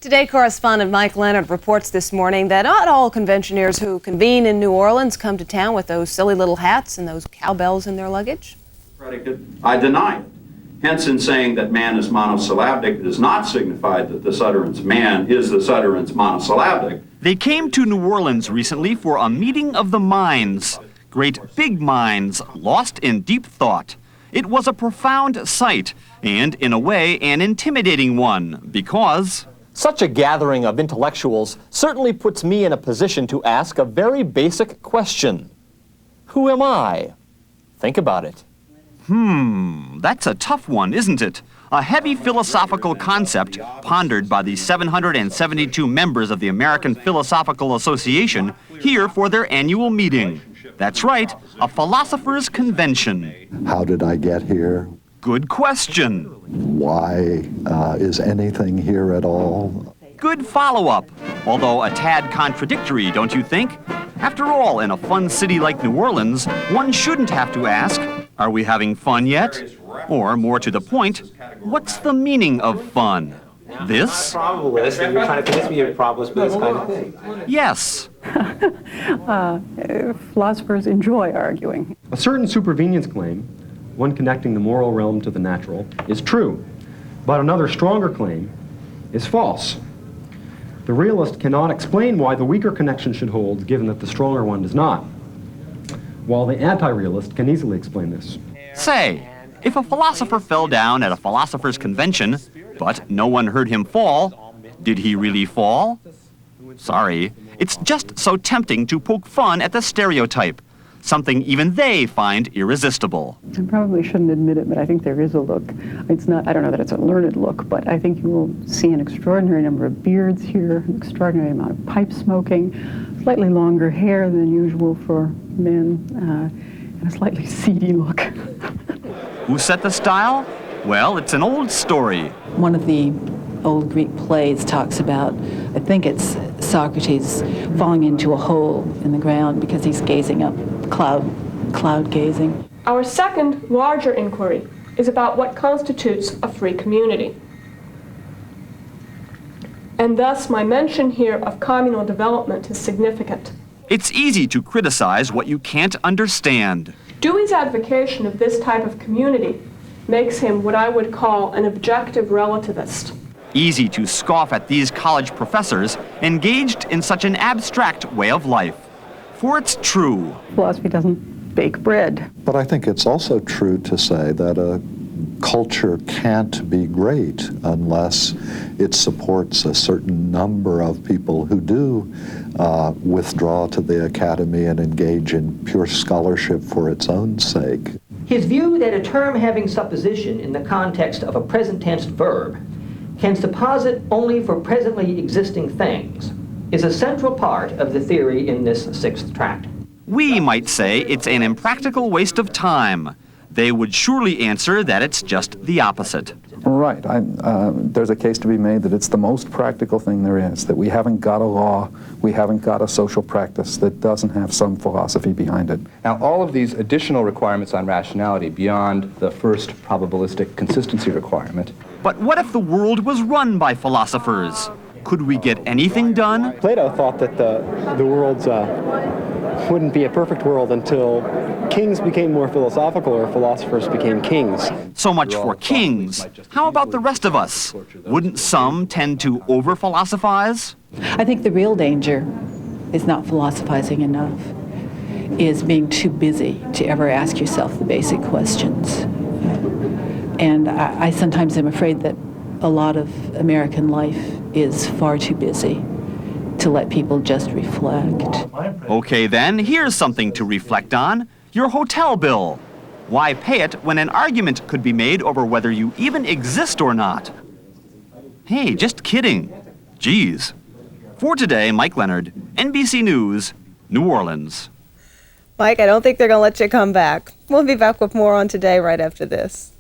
Today, correspondent Mike Leonard reports this morning that not all conventioneers who convene in New Orleans come to town with those silly little hats and those cowbells in their luggage. I deny it. Hence, in saying that man is monosyllabic does not signify that this utterance man is this utterance monosyllabic. They came to New Orleans recently for a meeting of the minds. Great big minds lost in deep thought. It was a profound sight, and in a way an intimidating one, because such a gathering of intellectuals certainly puts me in a position to ask a very basic question. Who am I? Think about it. That's a tough one, isn't it? A heavy philosophical concept pondered by the 772 members of the American Philosophical Association here for their annual meeting. That's right, a philosopher's convention. How did I get here? Good question. Why is anything here at all? Good follow-up, although a tad contradictory, don't you think? After all, in a fun city like New Orleans, one shouldn't have to ask, are we having fun yet? Or, more to the point, what's the meaning of fun? This? Probabilist, and you're trying to convince me you're a probabilist for this kind of thing. Yes. Philosophers enjoy arguing. A certain supervenience claim, one connecting the moral realm to the natural, is true, but another stronger claim is false. The realist cannot explain why the weaker connection should hold, given that the stronger one does not, while the anti-realist can easily explain this. Say, if a philosopher fell down at a philosopher's convention, but no one heard him fall, did he really fall? Sorry, it's just so tempting to poke fun at the stereotype, something even they find irresistible. I probably shouldn't admit it, but I think there is a look. It's not, I don't know that it's a learned look, but I think you will see an extraordinary number of beards here, an extraordinary amount of pipe smoking, slightly longer hair than usual for men, and a slightly seedy look. Who set the style? Well, it's an old story. One of the old Greek plays talks about, I think it's Socrates falling into a hole in the ground because he's gazing up, cloud gazing. Our second, larger inquiry is about what constitutes a free community. And thus my mention here of communal development is significant. It's easy to criticize what you can't understand. Dewey's advocation of this type of community makes him what I would call an objective relativist. Easy to scoff at these college professors engaged in such an abstract way of life. For it's true. Philosophy doesn't bake bread. But I think it's also true to say that a culture can't be great unless it supports a certain number of people who do withdraw to the academy and engage in pure scholarship for its own sake. His view that a term having supposition in the context of a present tense verb can supposit only for presently existing things is a central part of the theory in this sixth tract. We might say it's an impractical waste of time. They would surely answer that it's just the opposite. Right. There's a case to be made that it's the most practical thing there is, that we haven't got a law, we haven't got a social practice that doesn't have some philosophy behind it. Now, all of these additional requirements on rationality beyond the first probabilistic consistency requirement. But what if the world was run by philosophers? Could we get anything done? Plato thought that the world wouldn't be a perfect world until kings became more philosophical or philosophers became kings. So much for kings. How about the rest of us? Wouldn't some tend to over-philosophize? I think the real danger is not philosophizing enough, is being too busy to ever ask yourself the basic questions. And I sometimes am afraid that a lot of American life is far too busy to let people just reflect. Okay then, here's something to reflect on. Your hotel bill. Why pay it when an argument could be made over whether you even exist or not? Hey, just kidding. Geez. For today, Mike Leonard, NBC News, New Orleans. Mike, I don't think they're going to let you come back. We'll be back with more on Today right after this.